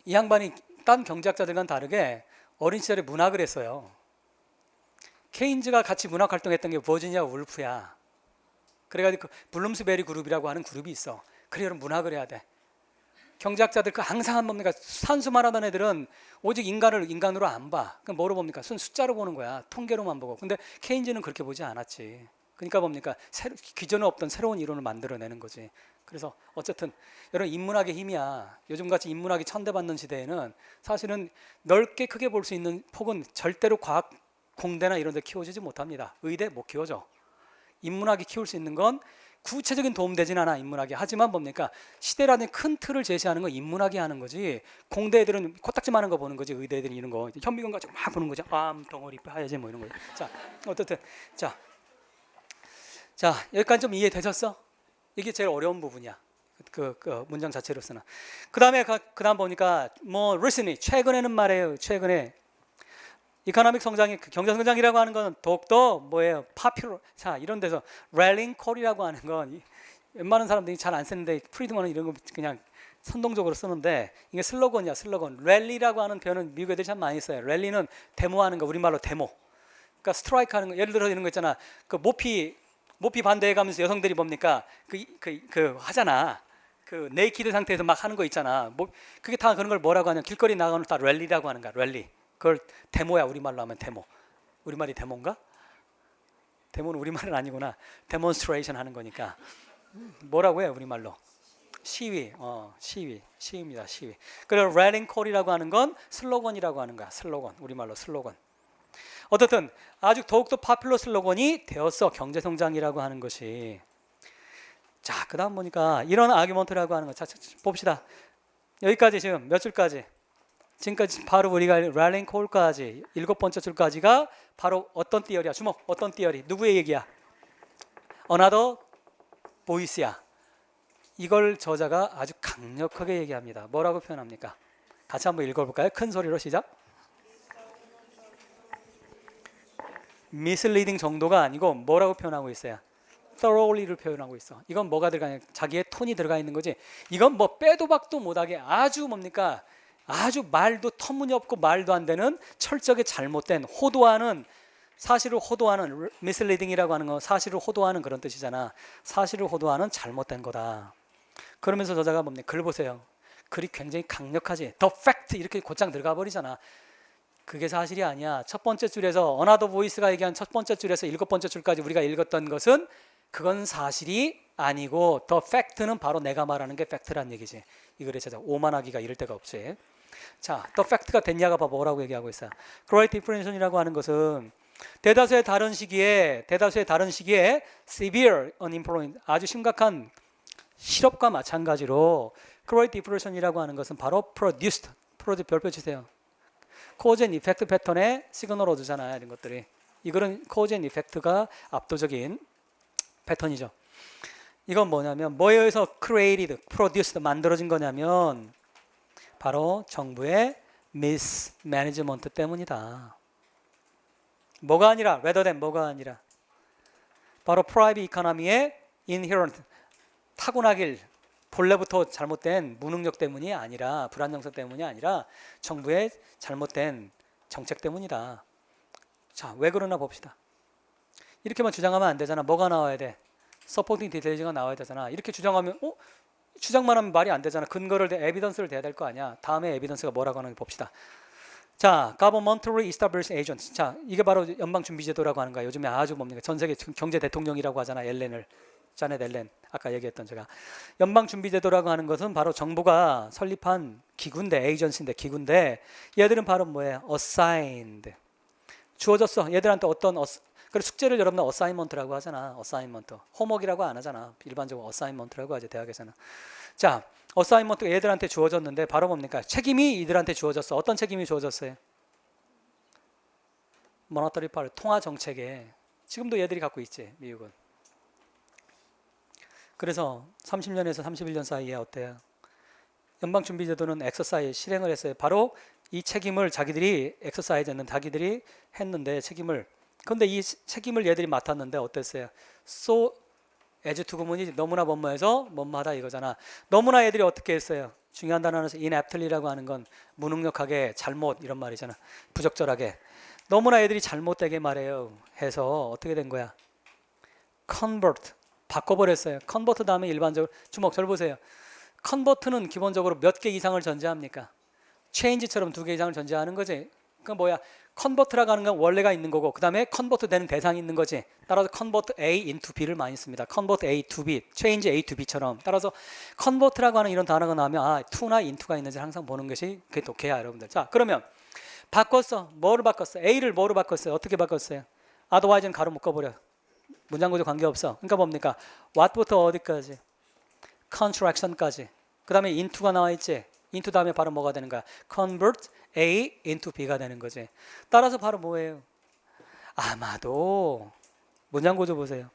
이 양반이 딴 경제학자들과는 다르게 어린 시절에 문학을 했어요. 케인즈가 같이 문학 활동했던 게 버지니아 울프야. 그래가지고 블룸스베리 그룹이라고 하는 그룹이 있어. 그래 여러분 문학을 해야 돼. 경제학자들 항상 한 뭡니까? 산수만 하던 애들은 오직 인간을 인간으로 안 봐. 그럼 뭐로 봅니까? 숫자로 보는 거야. 통계로만 보고. 근데 케인즈는 그렇게 보지 않았지. 그러니까 뭡니까? 기존에 없던 새로운 이론을 만들어내는 거지. 그래서 어쨌든 여러분 인문학의 힘이야. 요즘같이 인문학이 천대받는 시대에는 사실은 넓게 크게 볼 수 있는 폭은 절대로 과학 공대나 이런 데 키워지지 못합니다. 의대 못 키워줘. 인문학이 키울 수 있는 건 구체적인 도움 되진 않아 인문학이. 하지만 뭡니까? 시대라는 큰 틀을 제시하는 건 인문학이 하는 거지. 공대 애들은 코딱지만한 거 보는 거지. 의대 애들은 이런 거 현미경 가지고 막 보는 거지. 덩어리 파야지 뭐 이런 거. 자 어쨌든 자 여기까지 좀 이해되셨어? 이게 제일 어려운 부분이야. 그 문장 자체로서는. 그다음 보니까 recently 최근에는 말해요. 최근에 이코노믹 성장이 경제 성장이라고 하는 건 더욱더 뭐예요? 파퓰러. 자 이런 데서 rallying call이라고 하는 건 웬만한 사람들이 잘 안 쓰는데 프리드먼은 이런 거 그냥 선동적으로 쓰는데 이게 슬로건이야. 슬로건. 랠리라고 하는 표현은 미국 애들이 참 많이 써요. 랠리는 데모하는 거. 우리말로 데모. 그러니까 스트라이크 하는 거. 예를 들어 이런 거 있잖아. 그 모피 반대해 가면서 여성들이 뭡니까? 하잖아. 그 네이키드 상태에서 막 하는 거 있잖아. 그게 다 그런 걸 뭐라고 하냐? 길거리 나가는 다 랠리라고 하는 거야. 랠리. 그걸 데모야. 우리말로 하면 데모. 우리말이 데모인가? 데모는 우리말은 아니구나. 데몬스트레이션 하는 거니까. 뭐라고 해요? 우리말로. 시위입니다. 시위. 그리고 rallying call이라고 하는 건 슬로건이라고 하는 거야. 슬로건. 우리말로 슬로건. 어쨌든 아주 더욱더 파퓰러 슬로건이 되었어. 경제성장이라고 하는 것이. 자, 그 다음 보니까 이런 아규먼트라고 하는 거. 자, 봅시다. 여기까지 지금 몇 줄까지? 지금까지 바로 우리가 rallying call까지 7번째 줄까지가 바로 어떤 띠어리야? 주목. 어떤 띠어리? 누구의 얘기야? Another voice야. 이걸 저자가 아주 강력하게 얘기합니다. 뭐라고 표현합니까? 같이 한번 읽어볼까요? 큰 소리로 시작. misleading 정도가 아니고 뭐라고 표현하고 있어요? thoroughly를 표현하고 있어. 이건 뭐가 들어가 있냐? 자기의 톤이 들어가 있는 거지. 이건 뭐 빼도 박도 못하게 아주 뭡니까? 아주 말도 터무니없고 말도 안 되는 철저하게 잘못된 호도하는, 사실을 호도하는, misleading이라고 하는 건 사실을 호도하는 그런 뜻이잖아. 사실을 호도하는 잘못된 거다. 그러면서 저자가 뭡니까? 글 보세요. 글이 굉장히 강력하지. The fact 이렇게 곧장 들어가 버리잖아. 그게 사실이 아니야. 첫 번째 줄에서 어나더 보이스가 얘기한 첫 번째 줄에서 일곱 번째 줄까지 우리가 읽었던 것은 그건 사실이 아니고 the fact는 바로 내가 말하는 게 팩트란 얘기지. 이 글의 제작 오만하기가 이럴 데가 없지. 자, the fact가 됐냐가 봐 뭐라고 얘기하고 있어. Great differentiation이라고 하는 것은 대다수의 다른 시기에 severe unemployment 아주 심각한 실업과 마찬가지로 Great differentiation이라고 하는 것은 바로 produced 별표 주세요. cause and effect 패턴의 시그널 얻으잖아요. 이런 것들이. 이거는 cause and effect가 압도적인 패턴이죠. 이건 뭐냐면 뭐에 의해서 created, produced 만들어진 거냐면 바로 정부의 mismanagement 때문이다. 뭐가 아니라 rather than 뭐가 아니라 바로 private economy의 inherent 타고나길 본래부터 잘못된 무능력 때문이 아니라 불안정성 때문이 아니라 정부의 잘못된 정책 때문이다. 자, 왜 그러나 봅시다. 이렇게만 주장하면 안 되잖아. 뭐가 나와야 돼? 서포팅 디테일즈가 나와야 되잖아. 이렇게 주장하면 주장만 하면 말이 안 되잖아. 근거를 에비던스를 대야 될 거 아니야. 다음에 에비던스가 뭐라고 하는지 봅시다. 자, governmentally established agents. 자, 이게 바로 연방준비제도라고 하는 거야. 요즘에 아주 뭡니까? 전 세계 경제 대통령이라고 하잖아. 엘렌을. 자넷 앨런 아까 얘기했던 제가 연방준비제도라고 하는 것은 바로 정부가 설립한 기구인데 에이전시인데 기구인데 얘들은 바로 뭐예요? assigned 주어졌어. 얘들한테 어떤 그래 숙제를 여러분들 어사인먼트라고 하잖아. 어사인먼트 홈워크라고 안 하잖아. 일반적으로 어사인먼트라고 하죠. 대학에서는. 자, 어사인먼트가 얘들한테 주어졌는데 바로 뭡니까? 책임이 이들한테 주어졌어. 어떤 책임이 주어졌어요? 모니터리 파워 통화 정책에 지금도 얘들이 갖고 있지. 미국은. 그래서 30년에서 31년 사이에 어때요? 연방준비제도는 엑서사이즈 실행을 했어요. 바로 이 책임을 자기들이 엑서사이즈는 자기들이 했는데 책임을 근데 이 책임을 얘들이 맡았는데 어땠어요? So as to 구문이 너무나 뭐뭐해서 뭐뭐하다 이거잖아. 너무나 애들이 어떻게 했어요? 중요한 단어는 inaptly라고 하는 건 무능력하게 잘못 이런 말이잖아. 부적절하게. 너무나 애들이 잘못되게 말해요. 해서 어떻게 된 거야? convert 바꿔버렸어요. 컨버트 다음에 일반적으로 주목 절 보세요. 컨버트는 기본적으로 몇 개 이상을 전제합니까? 체인지처럼 2개 이상을 전제하는 거지. 그건 뭐야? 컨버트라고 하는 건 원래가 있는 거고 그 다음에 컨버트 되는 대상이 있는 거지. 따라서 컨버트 A into B를 많이 씁니다. 컨버트 A to B, change A to B처럼. 따라서 컨버트라고 하는 이런 단어가 나오면 to나 into가 있는지 항상 보는 것이 그게 독해야 여러분들. 자, 그러면 바꿨어. 뭐를 바꿨어? A를 뭐로 바꿨어요? 어떻게 바꿨어요? otherwise는 가로 묶어버려. 문장구조 관계없어. 그러니까 뭡니까? what부터 어디까지? contraction까지. 그 다음에 into가 나와 있지. into 다음에 바로 뭐가 되는 거야? convert A into B가 되는 거지. 따라서 바로 뭐예요? 아마도 문장구조 보세요.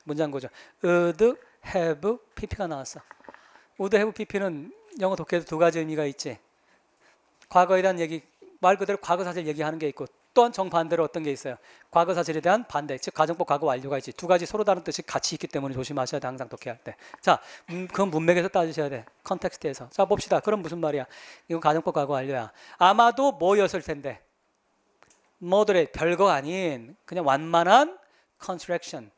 문장구조. would have pp가 나왔어. would have pp는 영어 독해에도 2가지 의미가 있지. 과거에 대한 얘기, 말 그대로 과거 사실 얘기하는 게 있고 또한 정반대로 어떤 게 있어요? 과거 사실에 대한 반대, 즉 가정법 과거 완료가 있지. 2가지 서로 다른 뜻이 같이 있기 때문에 조심하셔야 돼. 항상 독해할 때. 자, 그건 문맥에서 따지셔야 돼. 컨텍스트에서. 자, 봅시다. 그럼 무슨 말이야? 이건 가정법 과거 완료야. 아마도 뭐였을 텐데? moderate, 별거 아닌 그냥 완만한 contraction.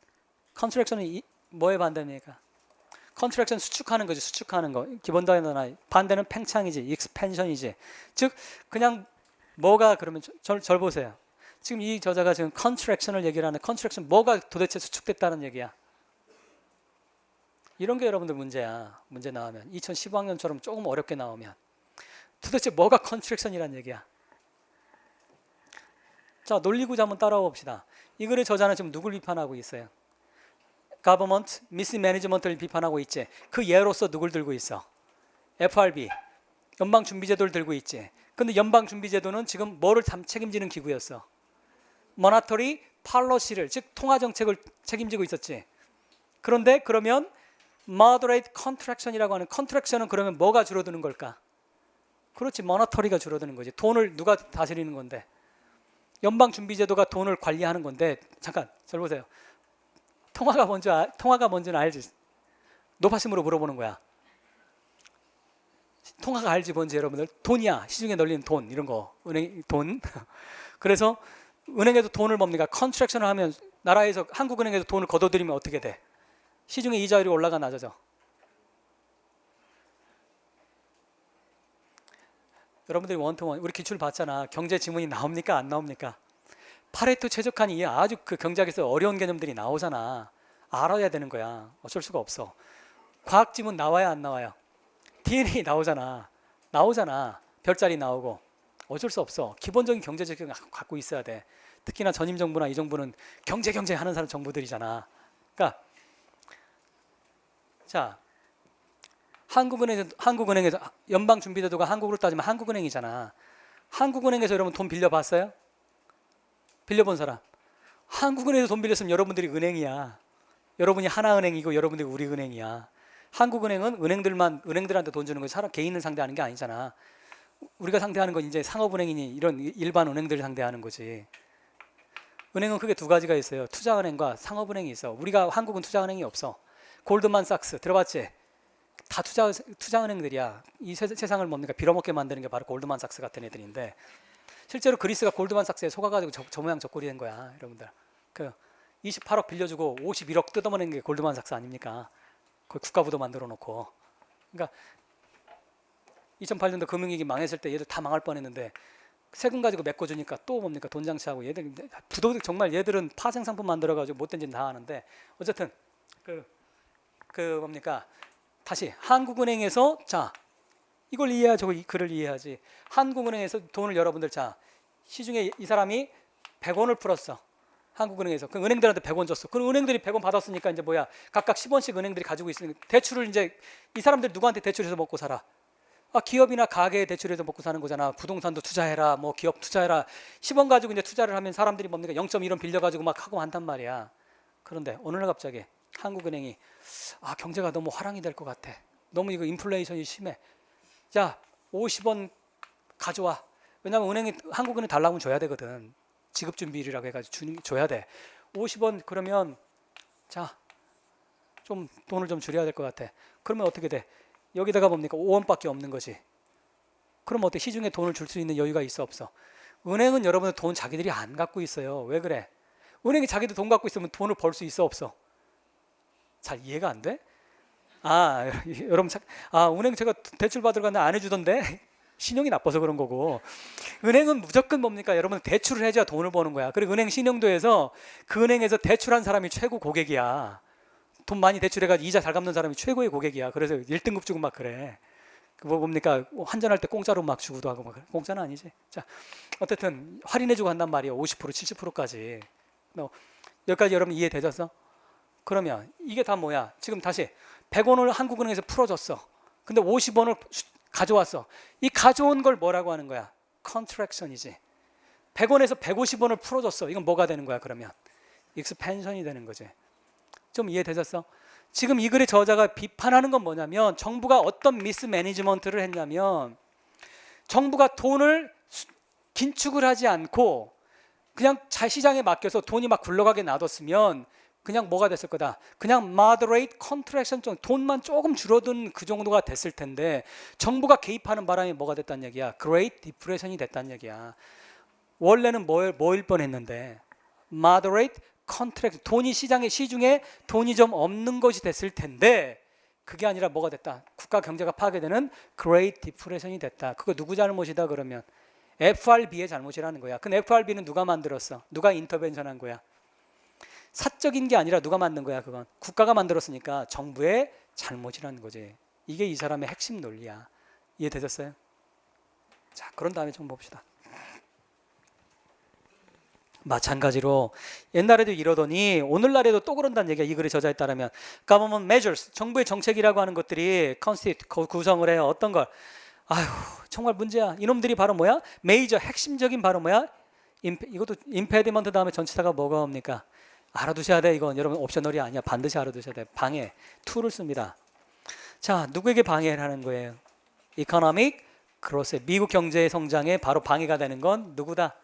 contraction은 뭐의 반대입니까? contraction 수축하는 거지. 수축하는 거. 기본 단어나 반대는 팽창이지. expansion이지. 즉 그냥 뭐가 그러면 절 보세요. 지금 이 저자가 지금 contraction을 얘기를 하는 contraction 뭐가 도대체 수축됐다는 얘기야. 이런 게 여러분들 문제야. 문제 나오면 2015학년처럼 조금 어렵게 나오면 도대체 뭐가 contraction이란 얘기야. 자, 논리구조 한번 따라와 봅시다. 이 글의 저자는 지금 누굴 비판하고 있어요? government mismanagement를 비판하고 있지. 그 예로서 누굴 들고 있어? FRB 연방준비제도를 들고 있지. 근데 연방준비제도는 지금 뭐를 책임지는 기구였어? 모니터리 팔러시를, 즉 통화정책을 책임지고 있었지. 그런데 그러면 moderate contraction이라고 하는 contraction은 그러면 뭐가 줄어드는 걸까? 그렇지, 모니터리가 줄어드는 거지. 돈을 누가 다스리는 건데? 연방준비제도가 돈을 관리하는 건데 잠깐 잘 보세요. 통화가 뭔지는 알지. 노파심으로 물어보는 거야. 통화가 알지 뭔지 여러분들. 돈이야. 시중에 널리는 돈 이런 거. 은행 돈. 그래서 은행에서 돈을 뭡니까? 컨트랙션을 하면 나라에서 한국은행에서 돈을 걷어들이면 어떻게 돼? 시중에 이자율이 올라가 낮아져. 여러분들이 원투원 우리 기출 봤잖아. 경제 지문이 나옵니까? 안 나옵니까? 파레토 최적화니 이 아주 그 경제학에서 어려운 개념들이 나오잖아. 알아야 되는 거야. 어쩔 수가 없어. 과학 지문 나와야 안 나와요? DNA 나오잖아. 별자리 나오고. 어쩔 수 없어. 기본적인 경제적 경험 갖고 있어야 돼. 특히나 전임 정부나 이 정부는 경제 하는 사람 정부들이잖아. 그러니까 자, 한국은행에서 연방준비제도가 한국으로 따지면 한국은행이잖아. 한국은행에서 여러분 돈 빌려봤어요? 빌려본 사람. 한국은행에서 돈 빌렸으면 여러분들이 은행이야. 여러분이 하나은행이고 여러분들이 우리은행이야. 한국은행은 은행들한테 돈 주는 거지 사람 개인을 상대하는 게 아니잖아. 우리가 상대하는 건 이제 상업은행이니 이런 일반 은행들을 상대하는 거지. 은행은 크게 두 가지가 있어요. 투자은행과 상업은행이 있어. 우리가 한국은 투자은행이 없어. 골드만삭스 들어봤지? 다 투자은행들이야. 이 세상을 뭡니까? 빌어먹게 만드는 게 바로 골드만삭스 같은 애들인데 실제로 그리스가 골드만삭스에 속아가지고 저 모양 저 꼴이 된 거야. 여러분들. 그 28억 빌려주고 51억 뜯어먹는 게 골드만삭스 아닙니까? 거기 국가부도 만들어 놓고. 그러니까 2008년도 금융위기 망했을 때 얘들 다 망할 뻔했는데 세금 가지고 메꿔주니까 또 뭡니까? 돈 장치하고 얘들 부도덕 정말 얘들은 파생 상품 만들어가지고 못된 짓 다 하는데 어쨌든 그 뭡니까? 다시 한국은행에서 자 이걸 이해하고 이 글을 이해하지. 한국은행에서 돈을 여러분들 자 시중에 이 사람이 100원을 풀었어. 한국은행에서. 그럼 은행들한테 100원 줬어. 그럼 은행들이 100원 받았으니까 이제 뭐야? 각각 10원씩 은행들이 가지고 있으니까 대출을 이제 이 사람들 누구한테 대출해서 먹고 살아? 기업이나 가게에 대출해서 먹고 사는 거잖아. 부동산도 투자해라. 뭐 기업 투자해라. 10원 가지고 이제 투자를 하면 사람들이 뭡니까? 0.1원 빌려 가지고 막 하고 한단 말이야. 그런데 어느 날 갑자기 한국은행이 경제가 너무 화랑이 될 것 같아. 너무 이거 인플레이션이 심해. 야, 50원 가져와. 왜냐하면 한국은행 달라고 줘야 되거든. 지급준비율이라고 해가지고 줘야 돼. 50원 그러면 자, 좀 돈을 좀 줄여야 될 것 같아. 그러면 어떻게 돼? 여기다가 뭡니까? 5원밖에 없는 거지. 그럼 어때? 시중에 돈을 줄 수 있는 여유가 있어 없어? 은행은 여러분들 돈 자기들이 안 갖고 있어요. 왜 그래? 은행이 자기들 돈 갖고 있으면 돈을 벌 수 있어 없어? 잘 이해가 안 돼? 여러분 은행 제가 대출 받으러 갔는데 안 해주던데 신용이 나빠서 그런 거고 은행은 무조건 뭡니까? 여러분 대출을 해줘야 돈을 버는 거야. 그리고 은행 신용도에서 그 은행에서 대출한 사람이 최고 고객이야. 돈 많이 대출해가지고 이자 잘 갚는 사람이 최고의 고객이야. 그래서 1등급 주고 막 그래. 뭡니까? 환전할 때 공짜로 막 주고도 하고 막 공짜는 아니지. 자, 어쨌든 할인해주고 한단 말이야. 50% 70%까지. 여기까지 여러분 이해되셨어? 그러면 이게 다 뭐야? 지금 다시 100원을 한국은행에서 풀어줬어. 근데 50원을 가져왔어. 이 가져온 걸 뭐라고 하는 거야? 컨트랙션이지. 100원에서 150원을 풀어줬어. 이건 뭐가 되는 거야? 그러면 익스펜션이 되는 거지. 좀 이해되셨어? 지금 이 글의 저자가 비판하는 건 뭐냐면 정부가 어떤 미스 매니지먼트를 했냐면 정부가 돈을 긴축을 하지 않고 그냥 시장에 맡겨서 돈이 막 굴러가게 놔뒀으면 그냥 뭐가 됐을 거다. 그냥 moderate contraction 정도, 돈만 조금 줄어든 그 정도가 됐을 텐데 정부가 개입하는 바람에 뭐가 됐다는 얘기야? Great Depression이 됐다는 얘기야. 원래는 뭐일 뻔했는데 moderate contraction, 돈이 시중에 돈이 좀 없는 것이 됐을 텐데 그게 아니라 뭐가 됐다? 국가 경제가 파괴되는 Great Depression이 됐다. 그거 누구 잘못이다 그러면? FRB의 잘못이라는 거야. 근데 FRB는 누가 만들었어? 누가 인터벤션한 거야? 사적인 게 아니라 누가 만든 거야? 그건 국가가 만들었으니까 정부의 잘못이라는 거지. 이게 이 사람의 핵심 논리야. 이해되셨어요? 자, 그런 다음에 좀 봅시다. 마찬가지로 옛날에도 이러더니 오늘날에도 또 그런다는 얘기야. 이 글의 저자에 따르면 government measures, 정부의 정책이라고 하는 것들이 constitute, 구성을 해요. 어떤 걸? 정말 문제야. 이놈들이 바로 뭐야? 메이저, 핵심적인 바로 뭐야? 이것도 impediment 다음에 전치사가 뭐가 옵니까? 알아두셔야 돼. 이건 여러분 옵셔널이 아니야. 반드시 알아두셔야 돼. 방해, to를 씁니다. 자, 누구에게 방해를 하는 거예요? economic growth, 미국 경제의 성장에 바로 방해가 되는 건 누구다?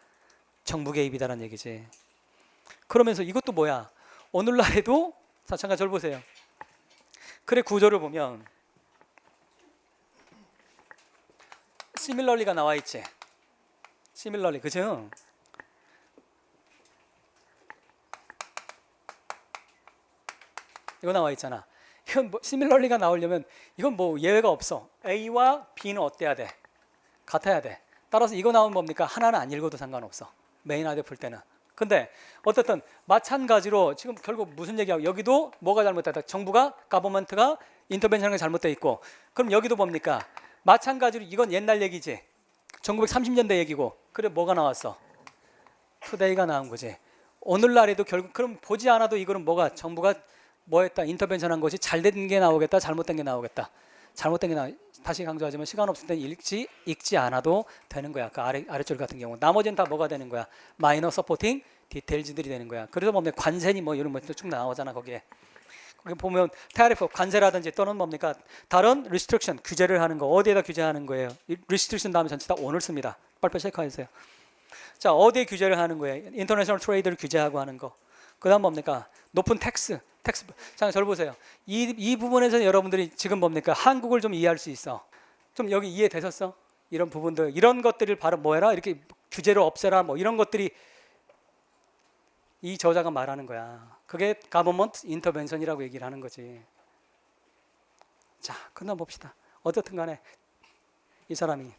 정부 개입이다라는 얘기지. 그러면서 이것도 뭐야? 오늘날에도 자, 잠깐 절 보세요. 글의 구조를 보면 similarly가 나와 있지. similarly, 그죠? 이거 나와 있잖아. 이건 뭐 similarly가 나오려면 이건 뭐 예외가 없어. A와 B는 어때야 돼? 같아야 돼. 따라서 이거 나오면 뭡니까? 하나는 안 읽어도 상관없어. 메인 아이디어 풀 때는. 근데 어쨌든 마찬가지로 지금 결국 무슨 얘기하고 여기도 뭐가 잘못됐다. 정부가 가버먼트가 인터벤션이 잘못돼 있고 그럼 여기도 뭡니까? 마찬가지로 이건 옛날 얘기지. 1930년대 얘기고 그래 뭐가 나왔어? 투데이가 나온 거지. 오늘날에도 결국 그럼 보지 않아도 이거는 뭐가 정부가 뭐 했다 인터벤션한 것이 잘된 게 나오겠다 잘못된 게 나오겠다. 잘못된 게 다시 강조하지만 시간 없을 때 읽지 않아도 되는 거야. 그 아래줄 같은 경우 나머지는 다 뭐가 되는 거야? 마이너 서포팅 디테일즈들이 되는 거야. 그래서 보면 관세니 뭐 이런 것도 나오잖아 거기에. 거기 보면 타리프 관세라든지 또는 뭡니까? 다른 리스트릭션 규제를 하는 거 어디에다 규제하는 거예요? 리스트릭션 다음에 전체 다 오늘 씁니다. 빨리 체크해주세요. 자 어디에 규제를 하는 거예요? 인터내셔널 트레이드를 규제하고 하는 거. 그다음 뭡니까? 높은 텍스. 자, 저를 보세요. 이 부분에서 여러분들이 지금 뭡니까? 한국을 좀 이해할 수 있어. 좀 여기 이해되셨어? 이런 부분들, 이런 것들을 바로 뭐해라? 이렇게 규제를 없애라. 뭐 이런 것들이 이 저자가 말하는 거야. 그게 가버먼트 인터벤션이라고 얘기를 하는 거지. 자, 끝나 봅시다. 어떻든 간에 이 사람이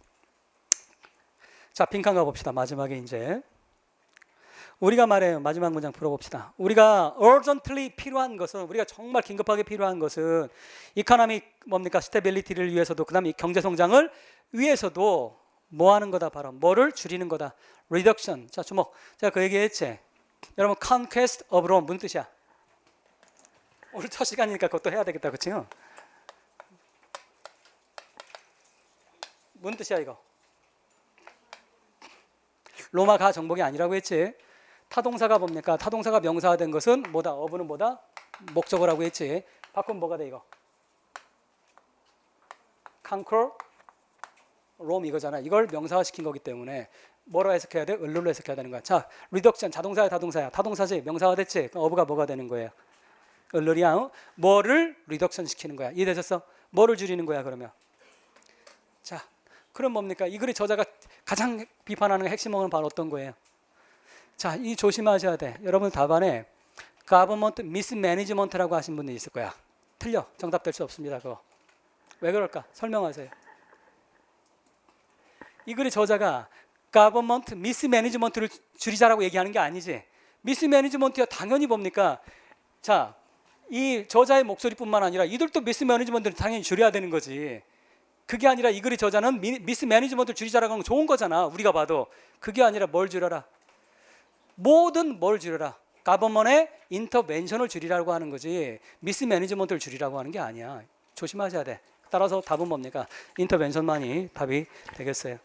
자, 빈칸 가봅시다. 마지막에 이제 우리가 말해요. 마지막 문장 풀어봅시다. 우리가 urgently 필요한 것은 우리가 정말 긴급하게 필요한 것은 이코노믹 뭡니까 스테빌리티를 위해서도 그다음에 경제 성장을 위해서도 뭐 하는 거다 바로 뭐를 줄이는 거다. reduction. 자 주목. 제가 그 얘기했지. 여러분 conquest of Rome 무슨 뜻이야? 오늘 첫 시간이니까 그것도 해야 되겠다, 그렇죠? 무슨 뜻이야 이거? 로마가 정복이 아니라고 했지. 타동사가 뭡니까? 타동사가 명사화된 것은 뭐다? 어부는 뭐다? 목적어라고 했지. 바꾸면 뭐가 돼 이거? conquer Rome 이거잖아. 이걸 명사화시킨 거기 때문에 뭐로 해석해야 돼? 을룰로 해석해야 되는 거야. 자, reduction 자동사야 타동사야? 타동사지. 명사화됐지. 그럼 어부가 뭐가 되는 거예요? 을룰이야. 뭐를 reduction 시키는 거야. 이해되셨어? 뭐를 줄이는 거야 그러면? 자, 그럼 뭡니까? 이 글의 저자가 가장 비판하는 핵심어는 바로 어떤 거예요? 자, 이 조심하셔야 돼. 여러분 답안에 government mismanagement라고 하신 분이 있을 거야. 틀려. 정답 될 수 없습니다. 그거. 왜 그럴까? 설명하세요. 이 글의 저자가 government mismanagement를 줄이자라고 얘기하는 게 아니지. mismanagement야 당연히 뭡니까? 자, 이 저자의 목소리뿐만 아니라 이들도 mismanagement를 당연히 줄여야 되는 거지. 그게 아니라 이 글의 저자는 mismanagement를 줄이자라고 하는 건 좋은 거잖아. 우리가 봐도. 그게 아니라 뭘 줄여라? 모든 뭘 줄여라. 가버먼의 인터벤션을 줄이라고 하는 거지 미스매니지먼트를 줄이라고 하는 게 아니야. 조심하셔야 돼. 따라서 답은 뭡니까? 인터벤션만이 답이 되겠어요.